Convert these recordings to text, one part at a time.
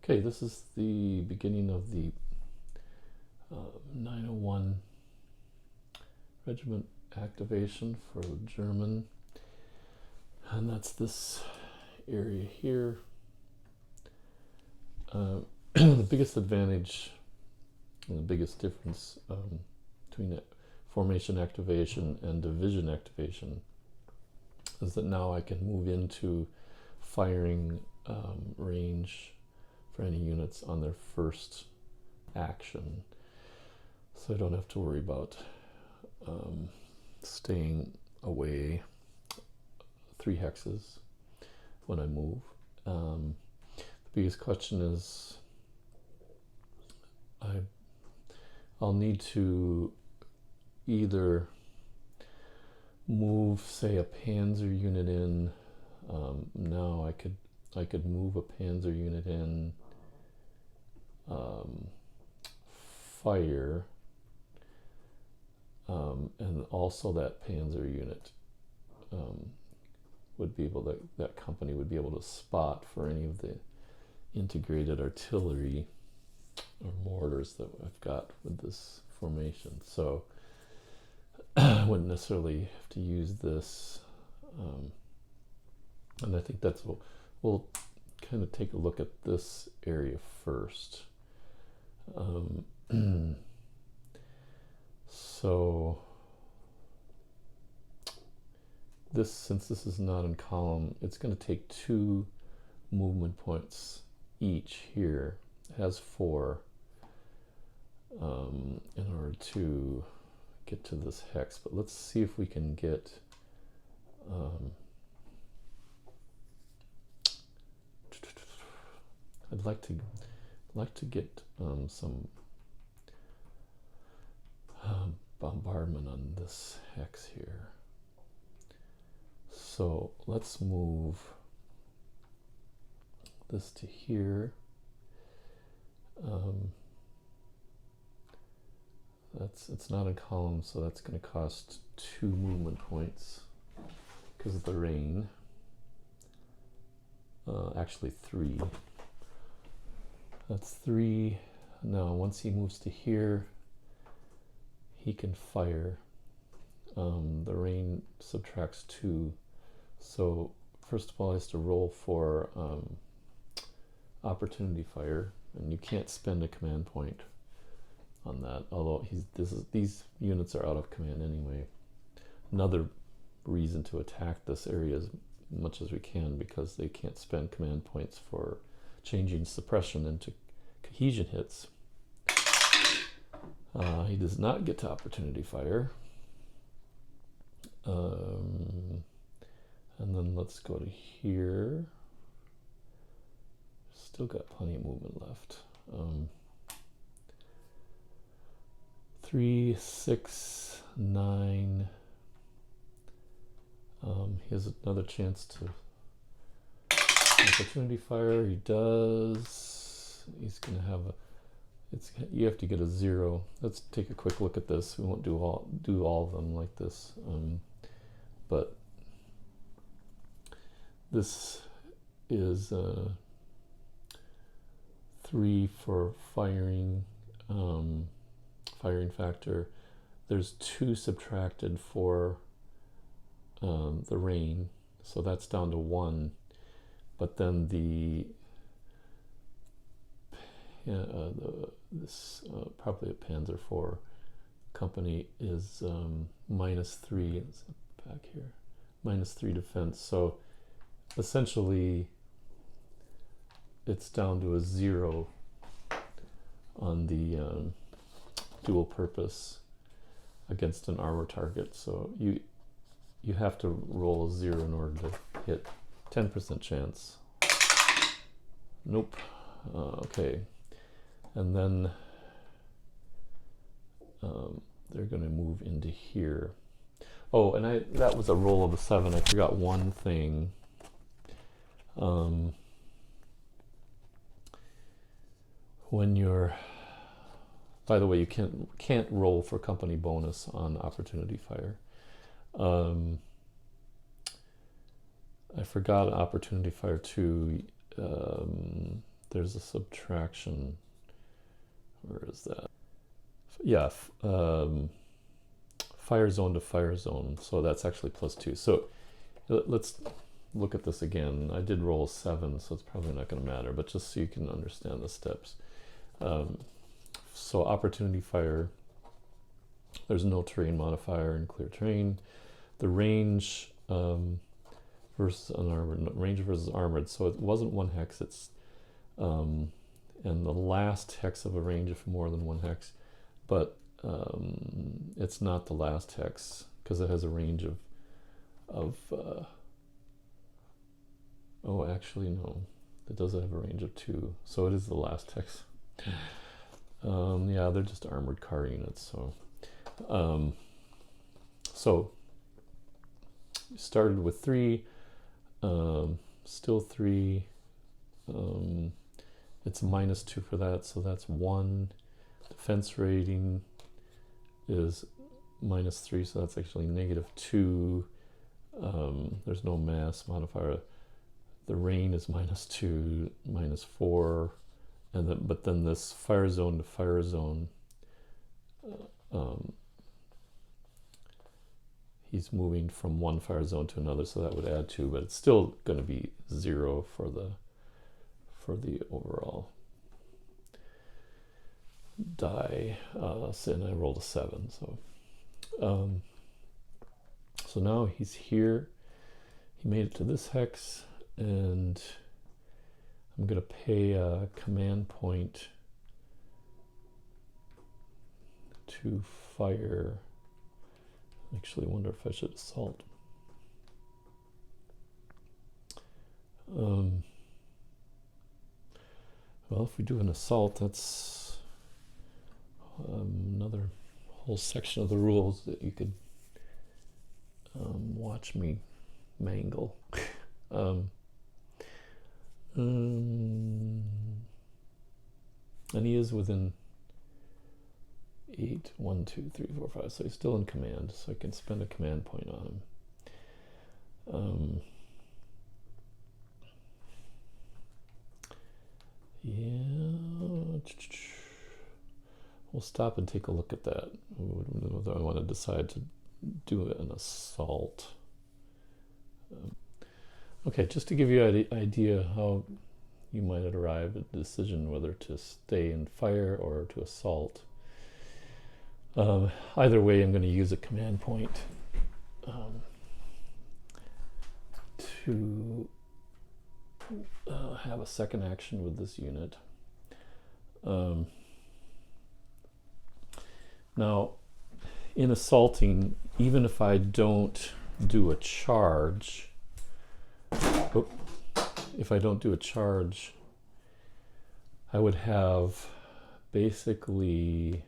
Okay, this is the beginning of the 901 regiment activation for German, and that's this area here. The biggest advantage and the biggest difference between formation activation and division activation is that now I can move into firing range for any units on their first action, so I don't have to worry about staying away 3 hexes when I move. The biggest question is I'll need to either move, say, a Panzer unit in. Now I could move a Panzer unit in, fire, and also that Panzer unit would be able to, that company would be able to spot for any of the integrated artillery or mortars that I've got with this formation. So I wouldn't necessarily have to use this, and I think that's what we'll kind of take a look at this area first. So this, since this is not in column, it's going to take 2 movement points each here. It has 4 in order to get to this hex, but let's see if we can get I'd like to get some bombardment on this hex here. So let's move this to here. It's not in column, so that's going to cost 2 movement points because of the rain. Actually 3. That's 3. Now once he moves to here, he can fire. The rain subtracts 2. So first of all, he has to roll for opportunity fire, and you can't spend a command point on that, although these units are out of command anyway. Another reason to attack this area as much as we can, because they can't spend command points for changing suppression into cohesion hits. He does not get to opportunity fire. And then let's go to here. Still got plenty of movement left. 3, 6, 9. He has another chance to opportunity fire. He does. He's going to have a. You have to get a 0. Let's take a quick look at this. We won't do all of them like this, but this is 3 for firing. Firing factor. There's 2 subtracted for the rain, so that's down to 1. But then this probably a Panzer IV company is -3. It's back here, -3 defense. So essentially, it's down to a 0 on the dual purpose against an armor target. So you have to roll a 0 in order to hit. 10% chance. Nope. Okay. And then they're going to move into here. Oh, and that was a roll of a 7. I forgot one thing. When you're, by the way, you can't roll for company bonus on opportunity fire. I forgot opportunity fire 2. there's a subtraction. Where is that? Yeah, fire zone to fire zone. So that's actually +2. So let's look at this again. I did roll a 7, so it's probably not going to matter, but just so you can understand the steps. So opportunity fire, there's no terrain modifier in clear terrain. The range versus unarmored, range versus armored. So it wasn't 1 hex. It's and the last hex of a range of more than 1 hex, but it's not the last hex because it has a range of oh, actually no, it does have a range of 2, so it is the last hex. Yeah, they're just armored car units. So started with 3, still 3. It's -2 for that, so that's 1. Defense rating is -3, so that's actually -2. There's no mass modifier. The rain is -2, -4, and then but then this fire zone to fire zone, he's moving from one fire zone to another, so that would add 2, but it's still going to be 0 for the overall die. And I rolled a 7, so so now he's here. He made it to this hex, and I'm going to pay a command point to fire. Actually, I wonder if I should assault. Well, if we do an assault, that's another whole section of the rules that you could watch me mangle. And he is within 8, 1, 2, 3, 4, 5, so he's still in command, so I can spend a command point on him. Yeah, we'll stop and take a look at that. Whether I want to decide to do an assault. Okay, just to give you an idea how you might arrive at a decision whether to stay and fire or to assault. Either way, I'm going to use a command point to have a second action with this unit. Now, in assaulting, even if I don't do a charge, I would have basically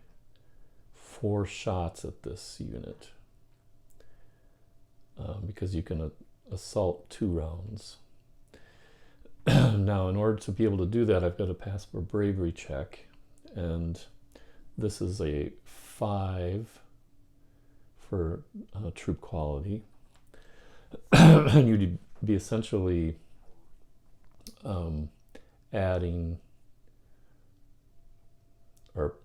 4 shots at this unit, because you can assault 2 rounds. Now, in order to be able to do that, I've got to pass a bravery check, and this is a 5 for troop quality. And you'd be essentially adding, or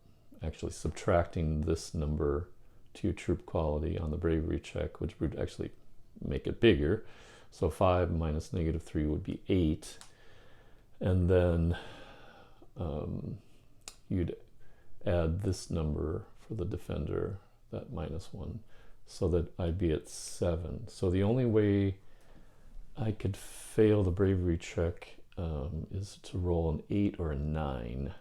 actually subtracting this number to your troop quality on the bravery check, which would actually make it bigger. So 5 minus -3 would be 8. And then you'd add this number for the defender, that -1, so that I'd be at 7. So the only way I could fail the bravery check is to roll an 8 or a 9.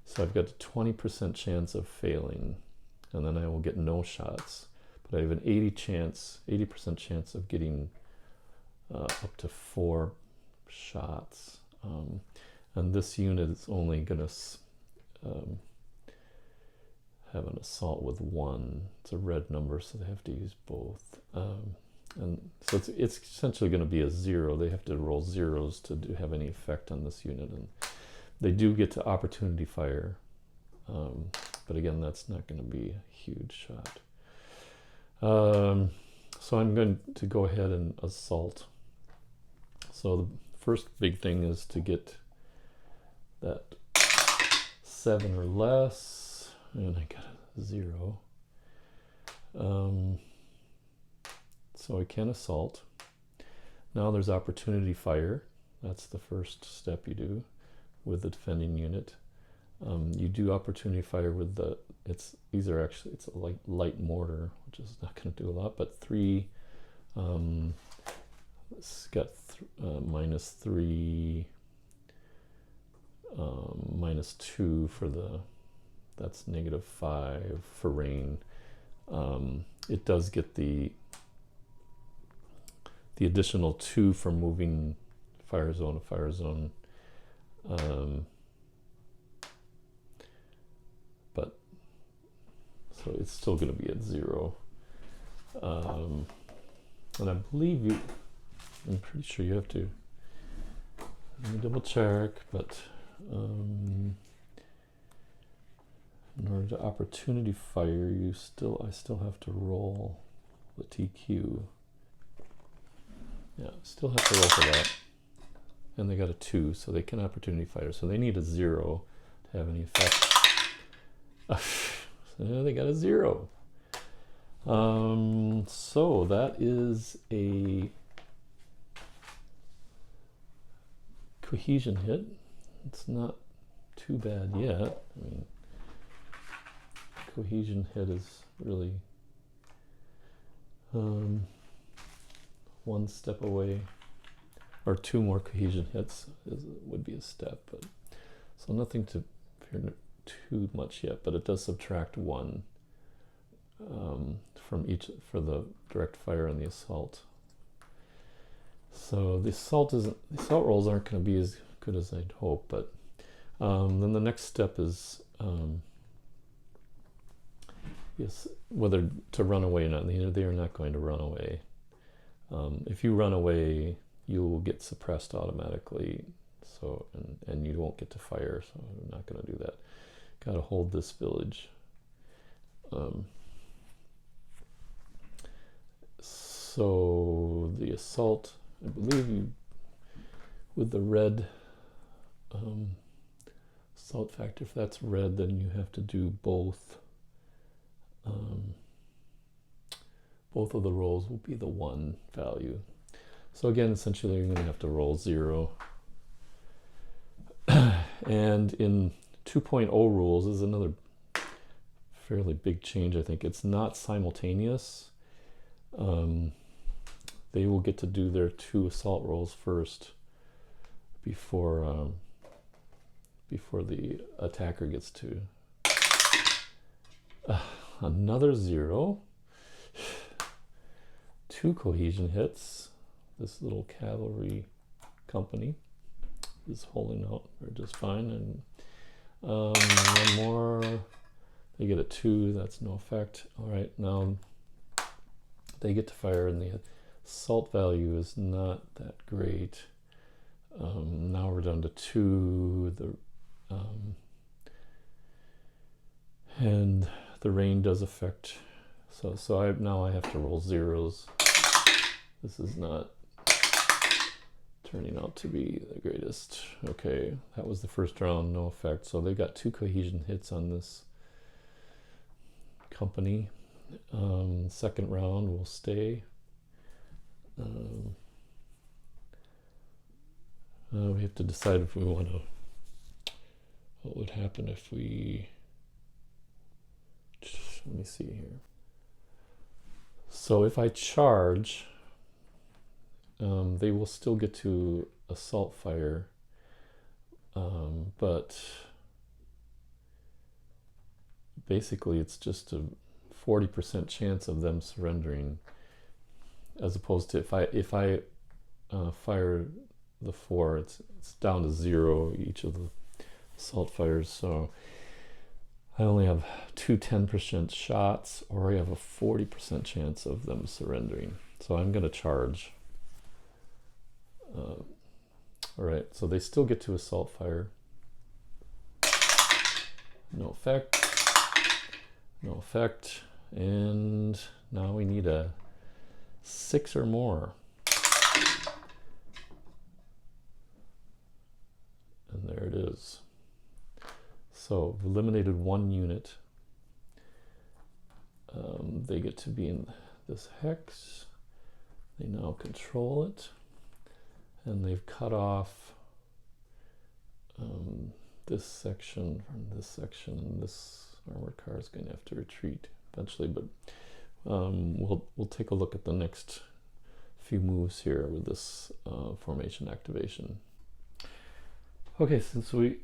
So I've got a 20% chance of failing, and then I will get no shots. But I have an 80% chance of getting up to 4 shots. And this unit is only going to have an assault with 1. It's a red number, so they have to use both. And so it's essentially going to be a 0. They have to roll 0s to have any effect on this unit. And they do get to opportunity fire. But again, that's not going to be a huge shot. So I'm going to go ahead and assault. So the first big thing is to get that 7 or less, and I got a 0. So I can assault. Now there's opportunity fire. That's the first step you do with the defending unit. You do opportunity fire with these are actually, it's a light mortar, which is not going to do a lot, but 3, it's got -3, -2 for that's -5 for rain. It does get the additional 2 for moving fire zone to fire zone. But so it's still going to be at 0. And I believe I'm pretty sure you have to, let me double check, but in order to opportunity fire, I still have to roll the TQ. Yeah, still have to roll for that. And they got a 2, so they can opportunity fire. So they need a 0 to have any effect. So they got a 0. So that is a cohesion hit. It's not too bad yet. I mean, cohesion hit is really one step away, or 2 more cohesion hits would be a step. But so nothing to fear too much yet, but it does subtract 1 from each for the direct fire and the assault. So the assault rolls aren't going to be as good as I'd hope, but then the next step is whether to run away or not. They are not going to run away. If you run away, you will get suppressed automatically. So and you won't get to fire. So I'm not going to do that. Got to hold this village. So the assault, I believe with the red assault factor, if that's red, then you have to do both. Both of the rolls will be the 1 value. So again, essentially you're going to have to roll 0. And in 2.0 rules is another fairly big change, I think. It's not simultaneous. They will get to do their 2 assault rolls first before the attacker gets to. Another 0. 2 cohesion hits. This little cavalry company is holding out just fine, and 1 more. They get a 2. That's no effect. All right, now they get to fire, and the assault value is not that great. Now we're down to 2. And the rain does affect. So now I have to roll 0s. This is not turning out to be the greatest. Okay, that was the first round, no effect. So they got 2 cohesion hits on this company. Second round will stay. We have to decide if we want to. What would happen if we? Let me see here. So if I charge, they will still get to assault fire, but basically it's just a 40% chance of them surrendering, as opposed to if I fire the 4, it's down to 0 each of the assault fires. So I only have 2 10% shots, or I have a 40% chance of them surrendering. So I'm going to charge. All right, so they still get to assault fire. No effect. No effect. And now we need a 6 or more. And there it is. So I've eliminated one unit. They get to be in this hex. They now control it, and they've cut off this section from this section, and this armored car is going to have to retreat eventually, but we'll take a look at the next few moves here with this formation activation. Okay, since we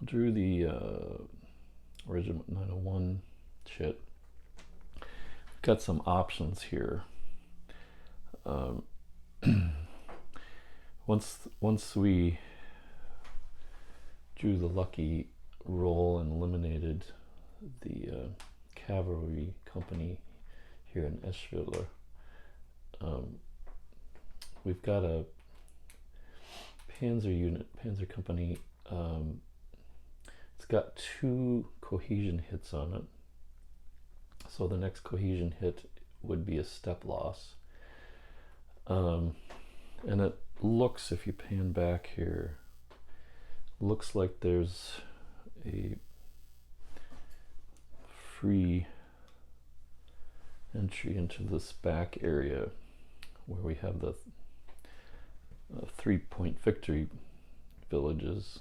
drew the Regiment 901 chit, we've got some options here. Once we drew the lucky roll and eliminated the cavalry company here in Eschwiller, we've got a Panzer unit, Panzer company. It's got 2 cohesion hits on it, so the next cohesion hit would be a step loss. And it looks, if you pan back here, looks like there's a free entry into this back area where we have the 3-point victory villages.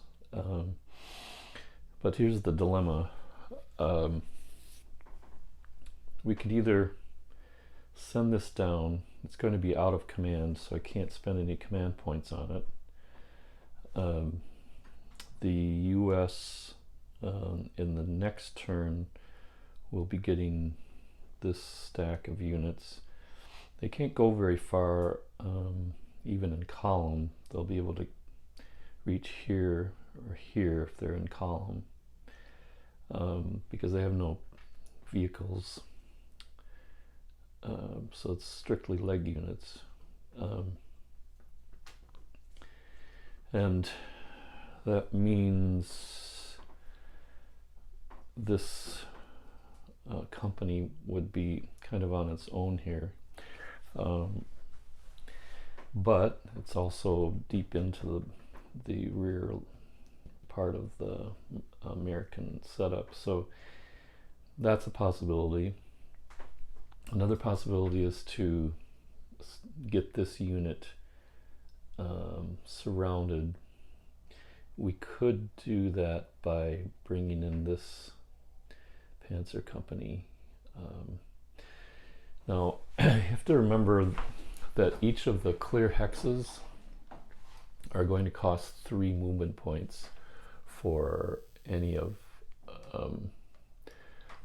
But here's the dilemma. We could either send this down. It's going to be out of command, so I can't spend any command points on it. The US in the next turn will be getting this stack of units. They can't go very far, even in column. They'll be able to reach here or here if they're in column, because they have no vehicles. So it's strictly leg units. And that means this company would be kind of on its own here. But it's also deep into the rear part of the American setup. So that's a possibility. Another possibility is to get this unit surrounded. We could do that by bringing in this Panzer company. Now, you have to remember that each of the clear hexes are going to cost 3 movement points for any of,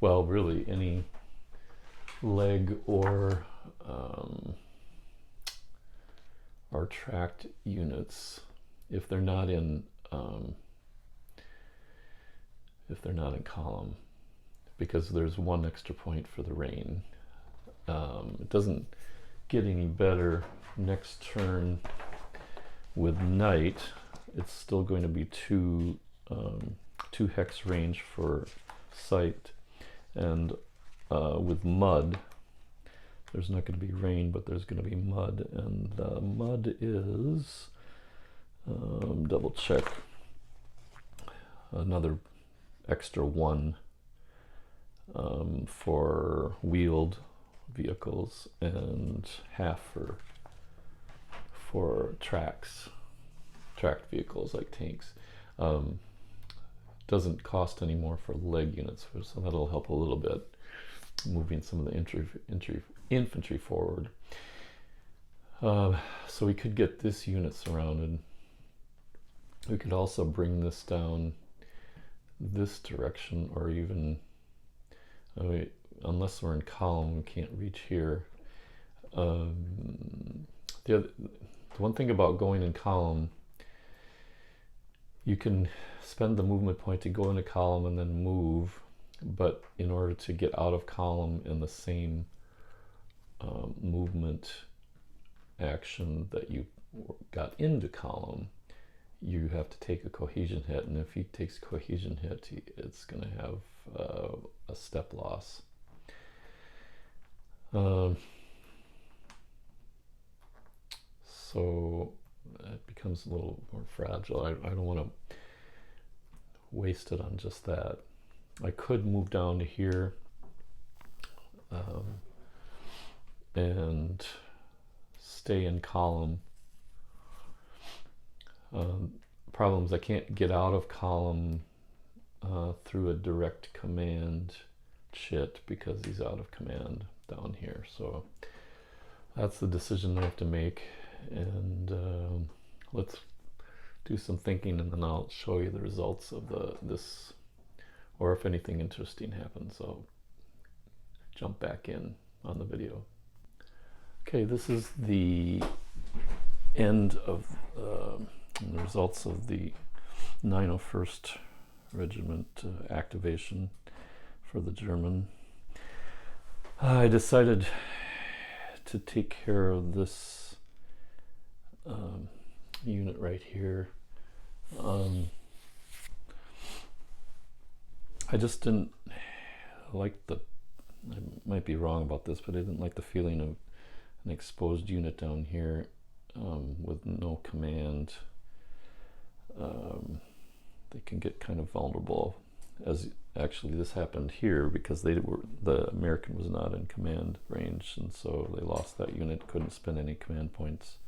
well, really any leg or tracked units if they're not in column, because there's 1 extra point for the rain. It doesn't get any better next turn with night. It's still going to be 2 hex range for sight, and with mud, there's not going to be rain, but there's going to be mud, and the mud is double check, another extra 1 for wheeled vehicles and half for tracked vehicles like tanks. Doesn't cost any more for leg units, so that'll help a little bit, moving some of the infantry forward. So we could get this unit surrounded. We could also bring this down this direction, or even, unless we're in column, we can't reach here. The one thing about going in column, you can spend the movement point to go into column and then move, but in order to get out of column in the same movement action that you got into column, you have to take a cohesion hit, and if he takes a cohesion hit, it's going to have a step loss. So it becomes a little more fragile. I don't want to wasted on just that. I could move down to here and stay in column. Problems, I can't get out of column through a direct command chit because he's out of command down here. So that's the decision I have to make, and let's do some thinking, and then I'll show you the results of this, or if anything interesting happens, I'll jump back in on the video. Okay, this is the end of the results of the 901st Regiment activation for the German. I decided to take care of this unit right here. I just didn't like I might be wrong about this, but I didn't like the feeling of an exposed unit down here with no command. They can get kind of vulnerable, as actually this happened here because the American was not in command range, and so they lost that unit, couldn't spend any command points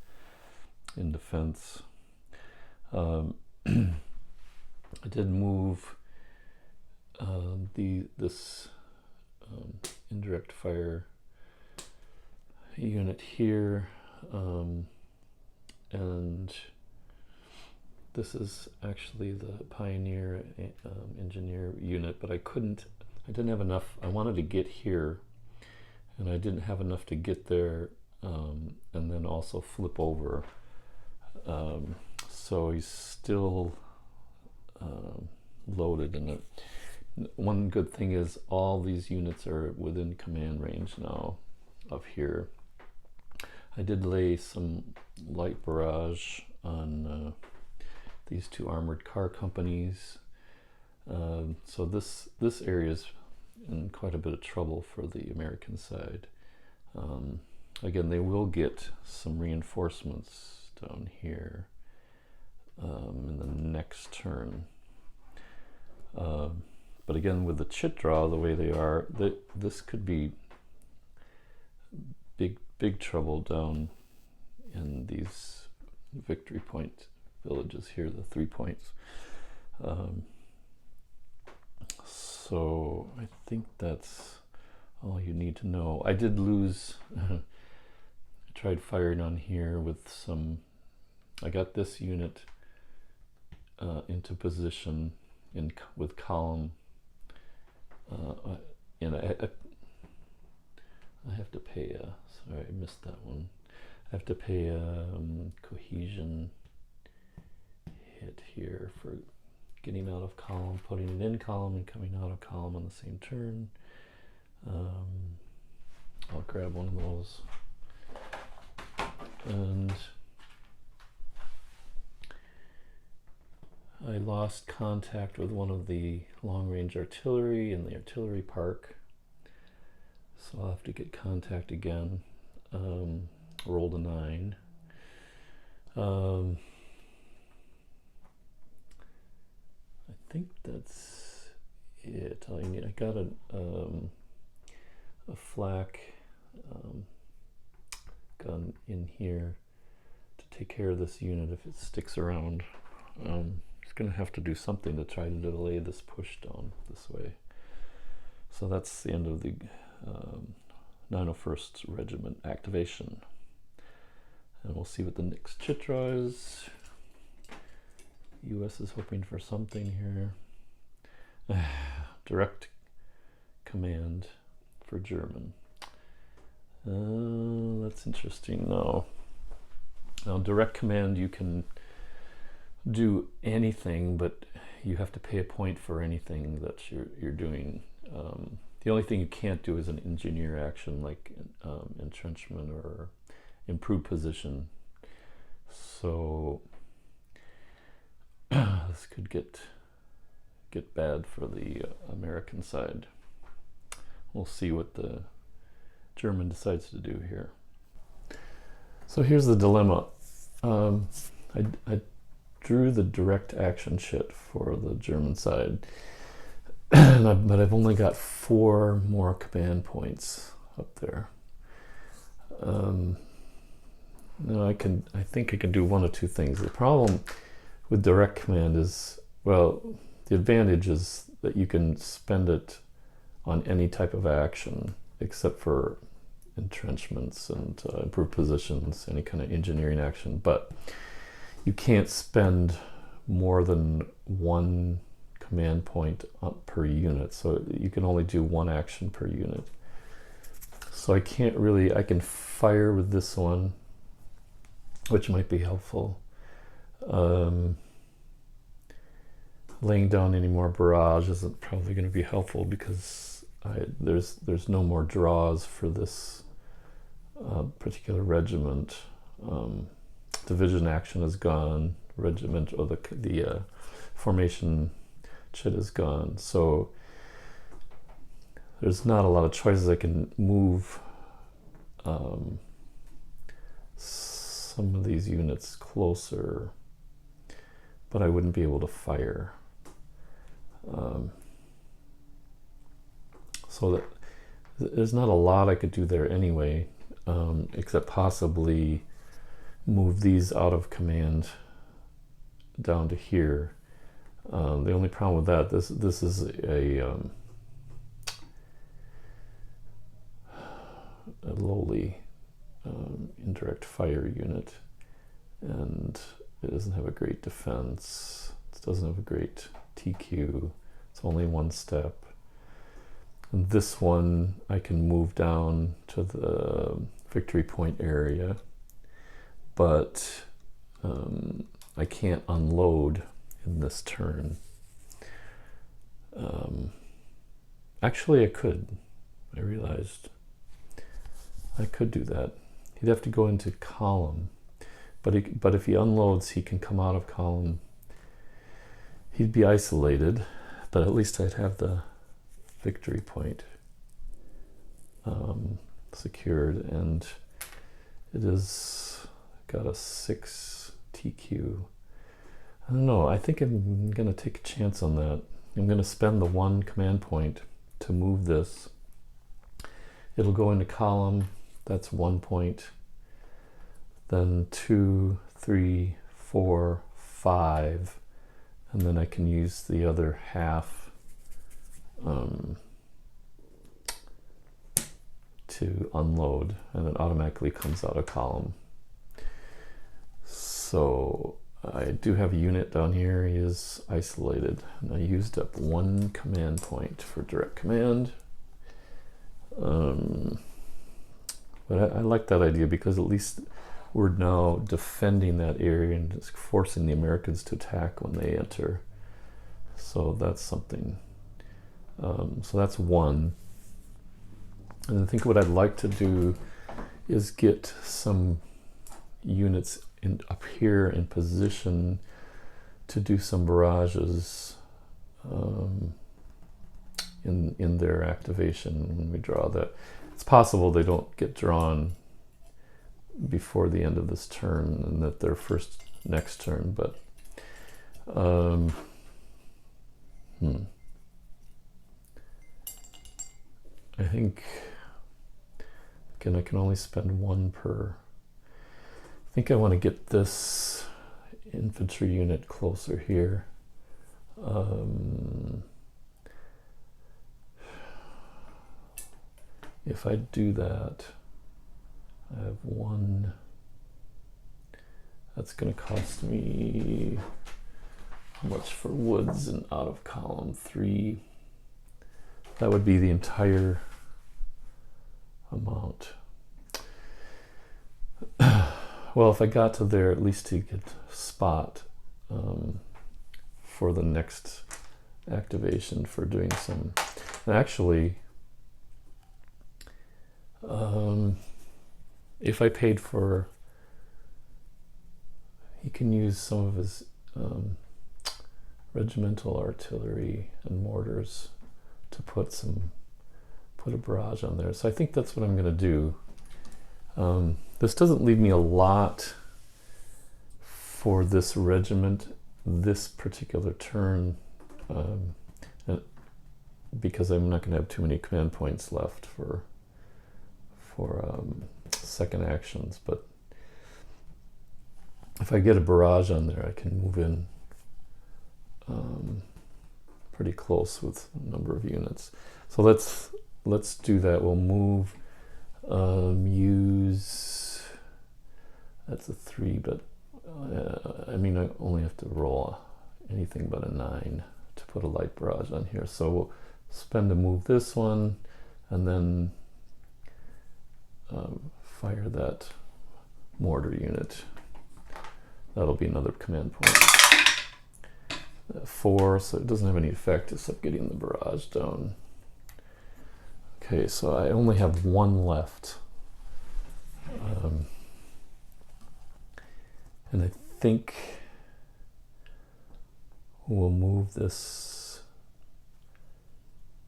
in defense. I did move this indirect fire unit here, and this is actually the Pioneer engineer unit, but I didn't have enough. I wanted to get here, and I didn't have enough to get there, and then also flip over. So he's still loaded, and one good thing is all these units are within command range now of here. I did lay some light barrage on these two armored car companies. So this area is in quite a bit of trouble for the American side. Again, they will get some reinforcements down here in the next turn. But again, with the chit draw the way they are, this could be big trouble down in these victory point villages here, the 3 points. So I think that's all you need to know. I did lose. I tried firing on here with some. I got this unit into position with column. And I have to pay sorry, I missed that one. I have to pay a cohesion hit here for getting out of column, putting it in column, and coming out of column on the same turn. I'll grab one of those. And I lost contact with one of the long-range artillery in the artillery park, so I'll have to get contact again. Rolled a 9. I think that's it. All you need. I got a flak gun in here to take care of this unit if it sticks around. It's going to have to do something to try to delay this push down this way. So that's the end of the 901st Regiment activation. And we'll see what the next chit draw is. US is hoping for something here. Direct command for German. That's interesting. Now direct command, you can do anything, but you have to pay a point for anything that you're doing. The only thing you can't do is an engineer action like entrenchment or improved position. So this could get bad for the American side. We'll see what the German decides to do here. So here's the dilemma. I drew the direct action chit for the German side, but I've only got 4 more command points up there. Now I think I can do one of 2 things. The problem with direct command is, well, the advantage is that you can spend it on any type of action except for entrenchments and improved positions, any kind of engineering action, but you can't spend more than 1 command point per unit, so you can only do 1 action per unit. So I can fire with this one, which might be helpful. Laying down any more barrage isn't probably going to be helpful because there's no more draws for this particular regiment. Division action is gone. Regiment, or the formation chit is gone. So there's not a lot of choices. I can move some of these units closer, but I wouldn't be able to fire. So that there's not a lot I could do there anyway, except possibly move these out of command down to here. The only problem with that, this is a lowly indirect fire unit, and it doesn't have a great defense. It doesn't have a great TQ. It's only 1 step. And this one I can move down to the victory point area, but I can't unload in this turn. Actually, I could. I realized I could do that. He'd have to go into column, but if he unloads, he can come out of column. He'd be isolated, but at least I'd have the victory point secured, and it is got a 6 TQ. I don't know, I think I'm gonna take a chance on that. I'm gonna spend the 1 command point to move this. It'll go into column, that's 1 point. Then 2, 3, 4, 5, and then I can use the other half to unload, and it automatically comes out of column. So I do have a unit down here. He is isolated, and I used up 1 command point for direct command. But I like that idea because at least we're now defending that area and just forcing the Americans to attack when they enter. So that's something. So that's 1. And I think what I'd like to do is get some units up here in position to do some barrages in their activation when we draw that. It's possible they don't get drawn before the end of this turn and that they're first next turn, but I think, again, I can only spend 1 per. I think I want to get this infantry unit closer here. If I do that, I have 1. That's going to cost me how much for woods and out of column? 3. That would be the entire amount. Well, if I got to there, at least he could spot for the next activation for doing some. And actually, if I paid for, he can use some of his regimental artillery and mortars to put a barrage on there. So I think that's what I'm going to do. This doesn't leave me a lot for this regiment this particular turn, because I'm not going to have too many command points left for second actions. But if I get a barrage on there, I can move in pretty close with a number of units. So let's do that. We'll move, use, that's a 3, but I mean, I only have to roll anything but a 9 to put a light barrage on here. So we'll spend to move this one, and then fire that mortar unit. That'll be another command point. 4, so it doesn't have any effect except getting the barrage down. Okay, so I only have 1 left. And I think we'll move this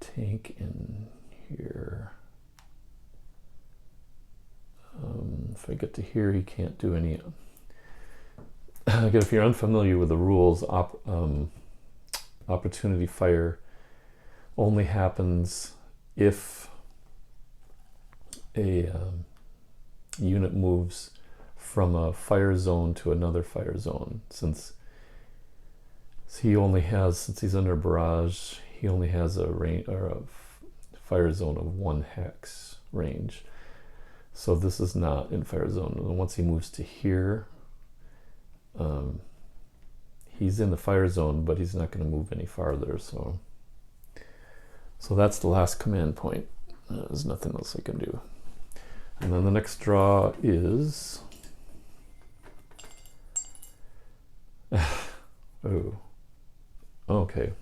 tank in here. If I get to here, he can't do any. Again, if you're unfamiliar with the rules, opportunity fire only happens if a unit moves from a fire zone to another fire zone. Since he's under barrage, he only has a range or a fire zone of 1 hex range. So this is not in fire zone. And once he moves to here, he's in the fire zone, but he's not going to move any farther. So that's the last command point. There's nothing else I can do. And then the next draw is oh, okay,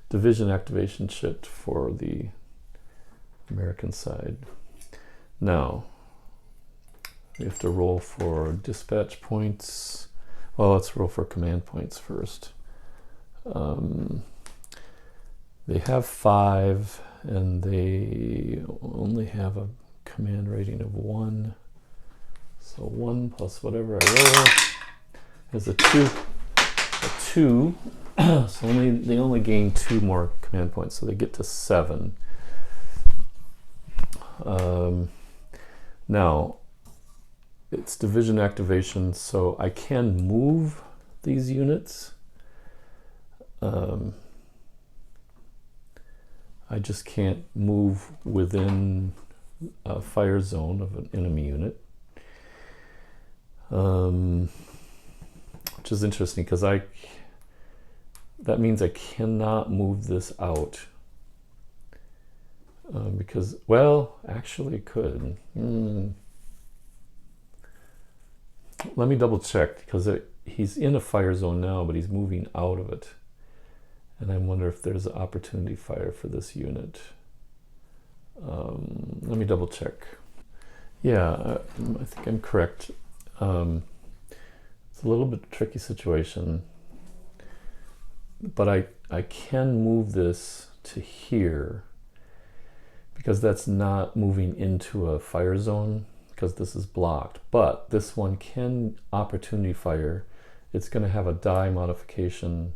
division activation chit for the American side. Now we have to roll for dispatch points. Well, let's roll for command points first. They have 5, and they only have a command rating of 1. So 1 plus whatever I roll is a 2. So they only gain 2 more command points, so they get to 7. Now it's division activation, so I can move these units. I just can't move within a fire zone of an enemy unit, which is interesting because that means I cannot move this out, because, well, actually it could. Let me double check, because he's in a fire zone now, but he's moving out of it. And I wonder if there's an opportunity fire for this unit. Let me double check. Yeah, I think I'm correct. It's a little bit tricky situation, but I can move this to here, because that's not moving into a fire zone, because this is blocked. But this one can opportunity fire. It's going to have a die modification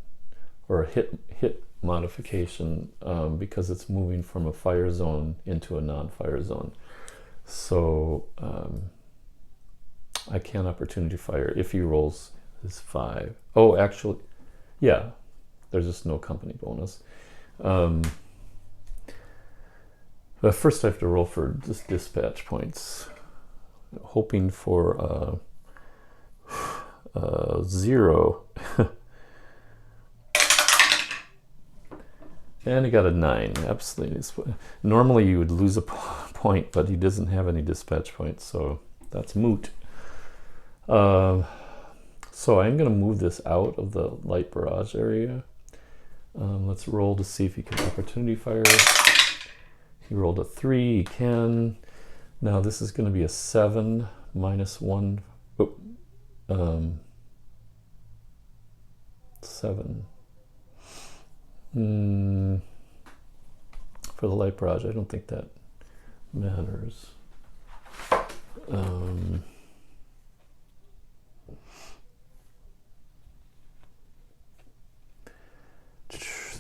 or a hit modification, because it's moving from a fire zone into a non-fire zone. So I can opportunity fire if he rolls his 5. Oh, actually, yeah, there's just no company bonus. But first I have to roll for just dispatch points, hoping for 0. And he got a 9. Absolutely. Normally you would lose a point, but he doesn't have any dispatch points, so that's moot. So I'm going to move this out of the light barrage area. Let's roll to see if he can opportunity fire. He rolled a 3. He can. Now this is going to be a 7 minus 1. Oh, 7. For the light barrage, I don't think that matters.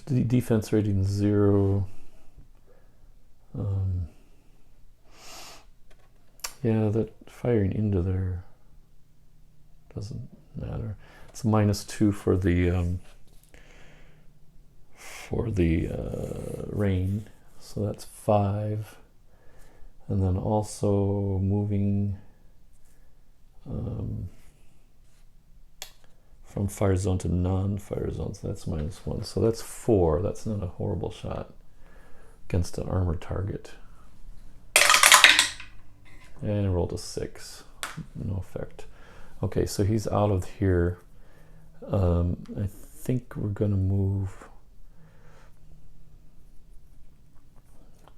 defense rating 0. Yeah, that firing into there doesn't matter. It's -2 for the rain, so that's 5. And then also moving from fire zone to non-fire zone, so that's -1. So that's 4. That's not a horrible shot against an armored target. And I rolled a 6. No effect. Okay, so he's out of here. I think we're going to move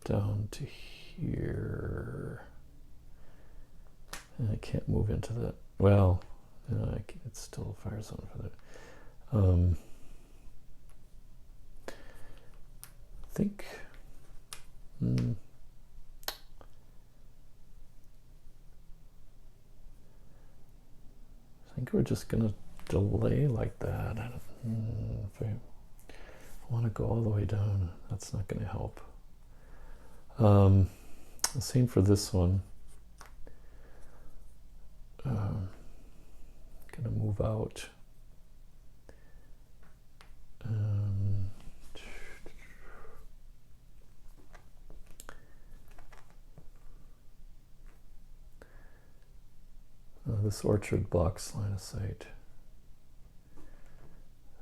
down to here. And I can't move into that. Well, no, it's still a fire zone for that. I think. I think we're just gonna delay like that. If I want to go all the way down, that's not going to help. Same for this one. Gonna move out. This orchard blocks line of sight.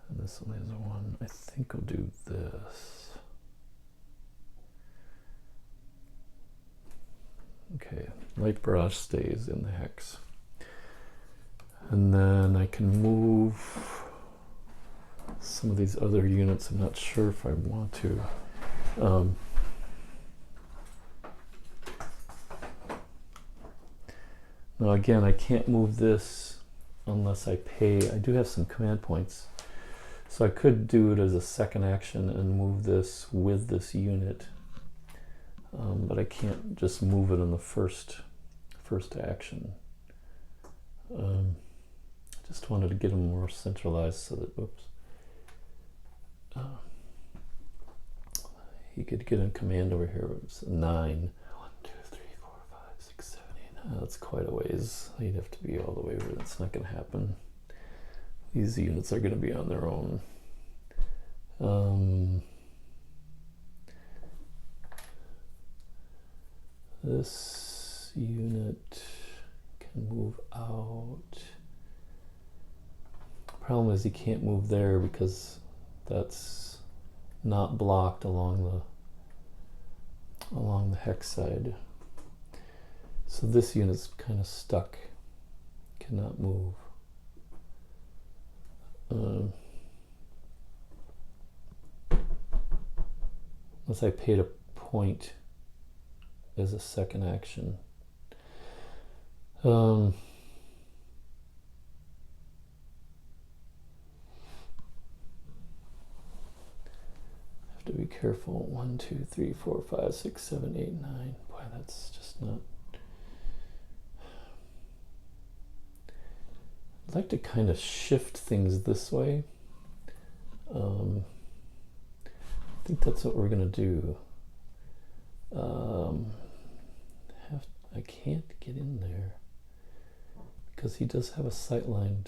And this one is 1. I think I'll do this. Okay, light barrage stays in the hex. And then I can move some of these other units. I'm not sure if I want to. Now again, I can't move this unless I pay. I do have some command points, so I could do it as a second action and move this with this unit, but I can't just move it in the first action. I just wanted to get them more centralized so that, he could get in command over here. It's 9. 1, 2, 3, 4, 5, 6, 7, 8, 9. That's quite a ways. You'd have to be all the way over. That's not going to happen. These units are going to be on their own. This unit can move out. Problem is he can't move there because that's not blocked along the hex side. So this unit's kind of stuck, cannot move. Unless I paid a point as a second action. Have to be careful. 1, 2, 3, 4, 5, 6, 7, 8, 9. Boy, that's just not. I'd like to kind of shift things this way. I think that's what we're going to do. I can't get in there because he does have a sight line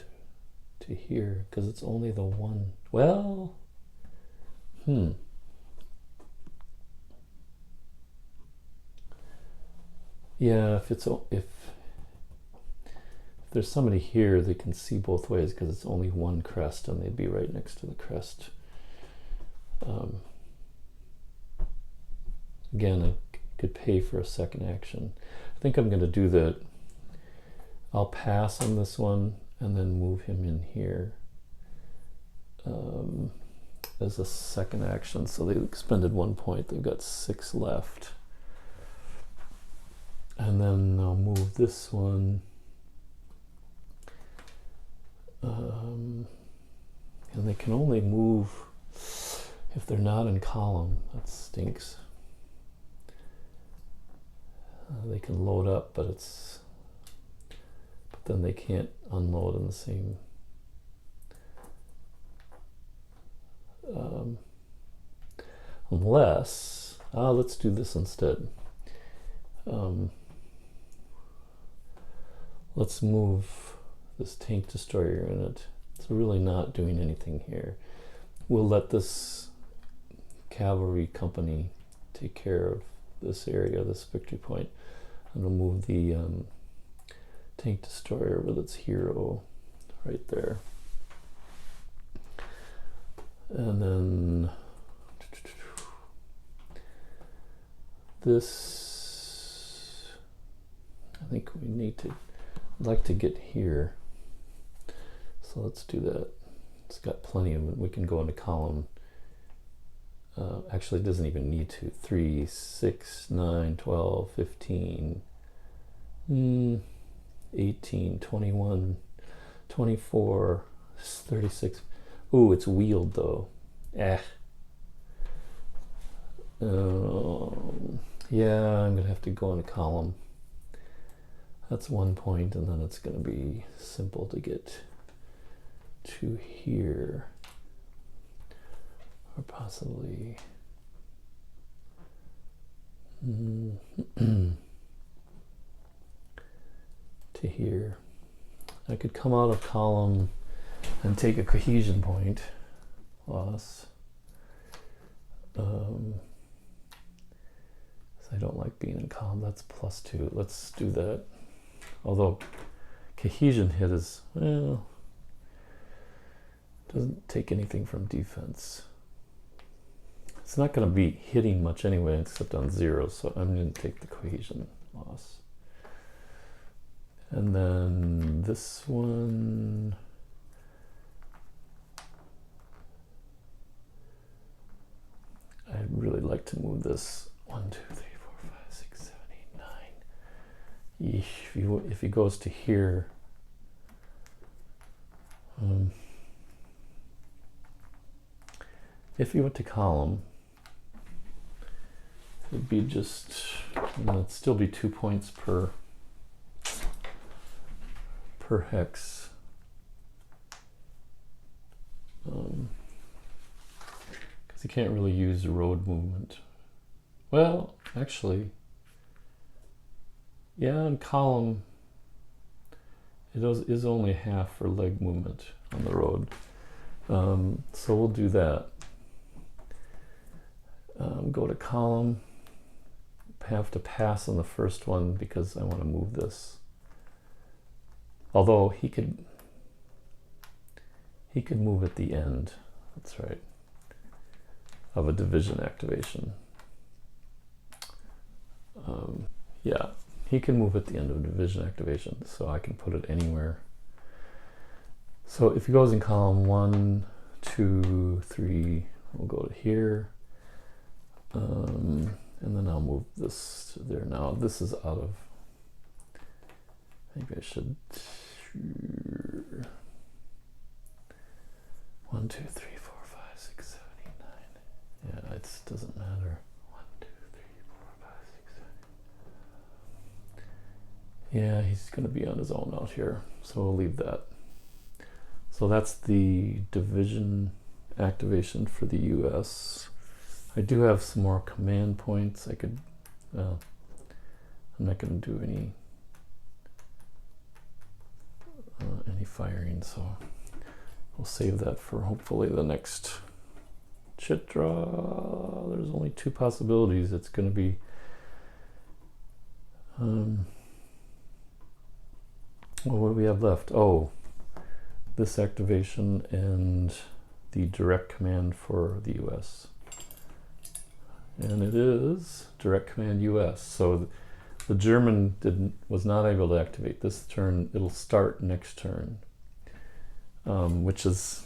to here because it's only the one. Well, yeah, if there's somebody here, they can see both ways because it's only one crest and they'd be right next to the crest. Again, I could pay for a second action. I think I'm going to do that. I'll pass on this one and then move him in here as a second action. So they expended 1 point. They've got 6 left. And then I'll move this one. And they can only move if they're not in column. That stinks. They can load up, but then they can't unload in the same. Unless, let's do this instead. Let's move this tank destroyer in it. It's really not doing anything here. We'll let this cavalry company take care of this area, this victory point, and we'll move the tank destroyer with its hero right there. And then this, I think we need to, I'd like to get here. So let's do that. It's got plenty of, we can go into column. Actually, it doesn't even need to. 3, 6, 9, 12, 15, 18, 21, 24, 36. Ooh, it's wheeled though. Yeah, I'm gonna have to go into column. That's 1 point, and then it's gonna be simple to get to here. Or possibly to here. I could come out of column and take a cohesion point loss. I don't like being in column. That's +2. Let's do that. Although cohesion hit is, well, doesn't take anything from defense. It's not going to be hitting much anyway, except on 0, so I'm going to take the cohesion loss. And then this one, I'd really like to move this 1, 2, 3, 4, 5, 6, 7, 8, 9. If he goes to here, if he went to column, it'd be just, it'd still be 2 points per hex. Because you can't really use road movement. Well, actually, yeah, in column, it is only half for leg movement on the road. So we'll do that. Go to column, have to pass on the first one because I want to move this. Although he could move at the end, that's right, of a division activation. Yeah, he can move at the end of division activation, so I can put it anywhere. So if he goes in column 1, 2, 3, we'll go to here. And then I'll move this to there. Now this is out of, I think I should, 1, 2, 3, 4, 5, 6, 7, 8, 9. Yeah, it doesn't matter. 1, 2, 3, 4, 5, 6, 7. Yeah, he's going to be on his own out here, so we'll leave that. So that's the division activation for the US. I do have some more command points. I could, I'm not going to do any firing, so we'll save that for hopefully the next chit draw. There's only 2 possibilities. It's going to be well, what do we have left? Oh, this activation and the direct command for the US. And it is direct command US. So the German was not able to activate this turn. It'll start next turn, which is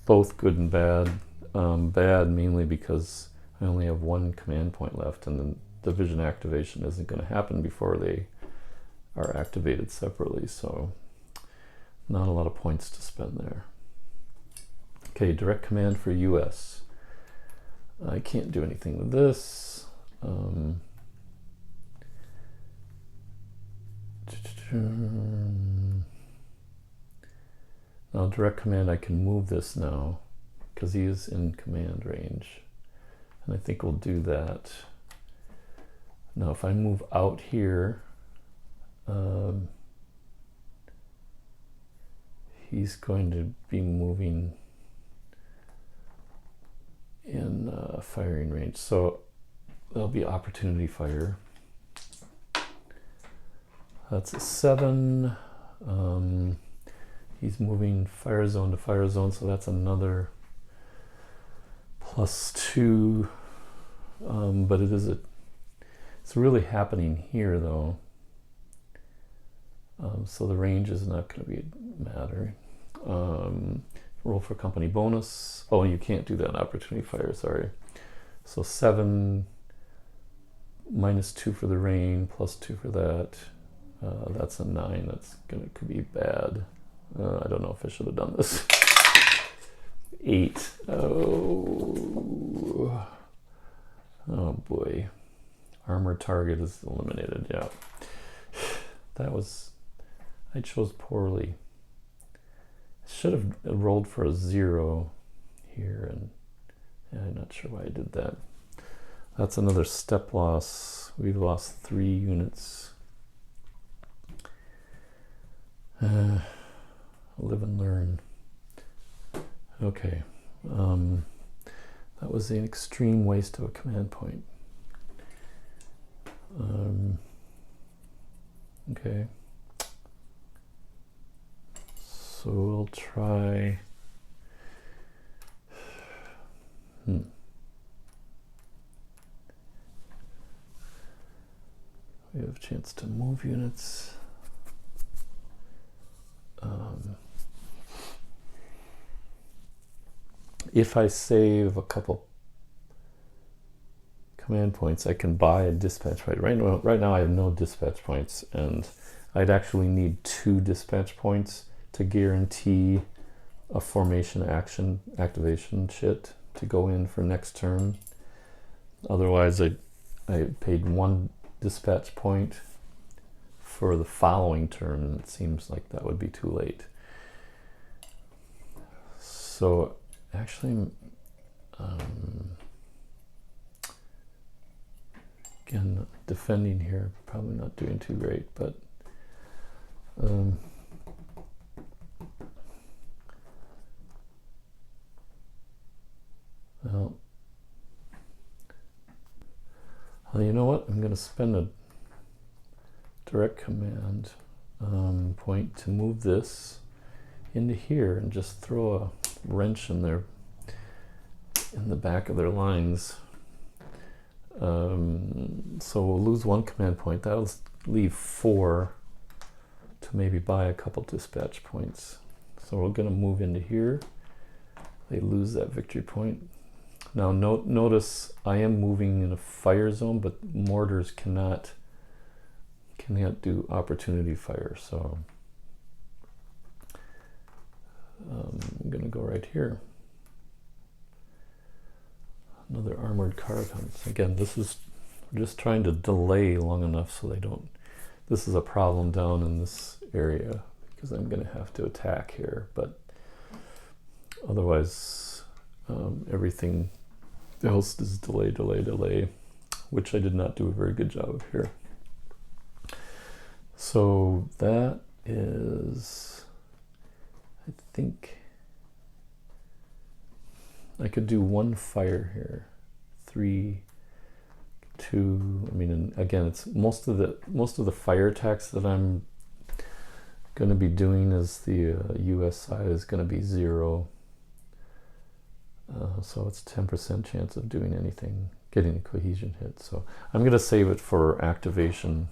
both good and bad. Bad mainly because I only have 1 command point left, and the division activation isn't going to happen before they are activated separately. So not a lot of points to spend there. Okay, direct command for US. I can't do anything with this. Now direct command, I can move this now because he is in command range. And I think we'll do that. Now if I move out here, he's going to be moving in firing range. So there'll be opportunity fire. That's a 7. He's moving fire zone to fire zone, so that's another +2. But it's really happening here though. So the range is not going to be matter. Roll for company bonus. Oh, you can't do that in opportunity fire, sorry. So 7 -2 for the rain, +2 for that. That's a 9. Could be bad. I don't know if I should have done this. 8. Oh boy. Armor target is eliminated. Yeah. I chose poorly. I should have rolled for a 0 here, and yeah, I'm not sure why I did that. That's another step loss. We've lost 3 units. Live and learn. Okay. That was an extreme waste of a command point. Okay. So we'll try. We have a chance to move units. If I save a couple command points, I can buy a dispatch point. Right now I have no dispatch points, and I'd actually need 2 dispatch points to guarantee a formation activation chit to go in for next turn. Otherwise, I paid 1 dispatch point for the following turn, and it seems like that would be too late. So actually, again, defending here, probably not doing too great, but well, you know what? I'm going to spend a direct command point to move this into here and just throw a wrench in the back of their lines. So we'll lose 1 command point. That'll leave 4 to maybe buy a couple dispatch points. So we're going to move into here. They lose that victory point. Now notice I am moving in a fire zone, but mortars cannot do opportunity fire. So I'm going to go right here. Another armored car comes. Again, we're just trying to delay long enough so they don't. This is a problem down in this area because I'm going to have to attack here, but otherwise everything else is delay, which I did not do a very good job of here. So that is, I think I could do 1 fire here, 3, 2. I mean, and again, it's most of the fire attacks that I'm going to be doing is the U.S. side is going to be 0. So it's 10% chance of doing anything, getting a cohesion hit. So I'm going to save it for activation,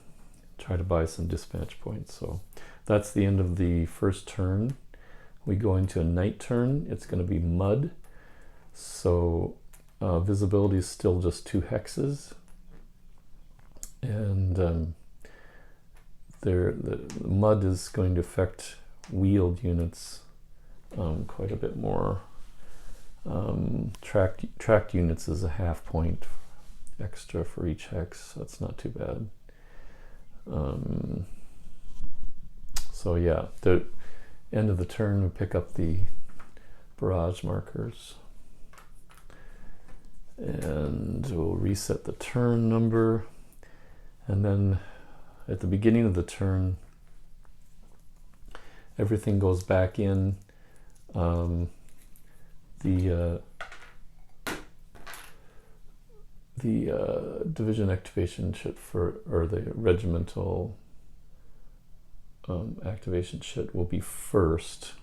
try to buy some dispatch points. So that's the end of the first turn. We go into a night turn. It's going to be mud. So visibility is still just 2 hexes. And the mud is going to affect wheeled units quite a bit more. Tracked units is a ½ point extra for each hex, so that's not too bad. So yeah, the end of the turn we pick up the barrage markers, and we'll reset the turn number, and then at the beginning of the turn everything goes back in. The division activation chit or the regimental activation chit will be first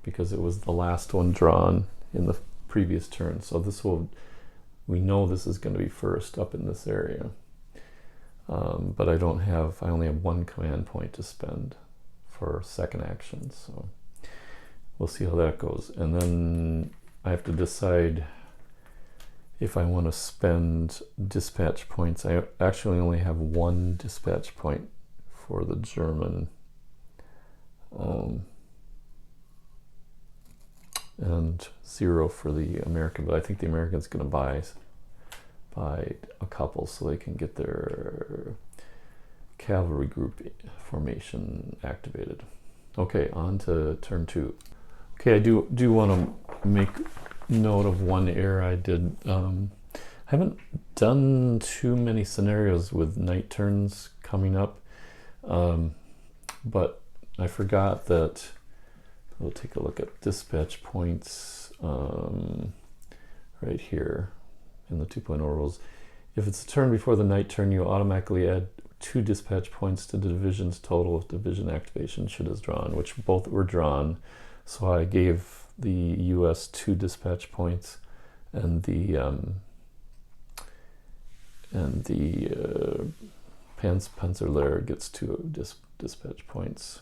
because it was the last one drawn in the previous turn. So we know this is going to be first up in this area. But I only have one command point to spend for second action. So we'll see how that goes. And then I have to decide if I want to spend dispatch points. I actually only have one dispatch point for the German. And 0 for the American, but I think the American's going to buy a couple so they can get their cavalry group formation activated. Okay, on to turn 2. Okay, I do want to make note of one error I did. I haven't done too many scenarios with night turns coming up, but I forgot that. We'll take a look at dispatch points right here in the 2.0 rules. If it's a turn before the night turn, you automatically add 2 dispatch points to the division's total if division activation chit is drawn, which both were drawn. So I gave the US 2 dispatch points, and the Panzerlehr gets 2 dispatch points.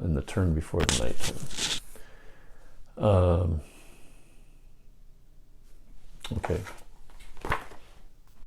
In the turn before the night turn. Okay.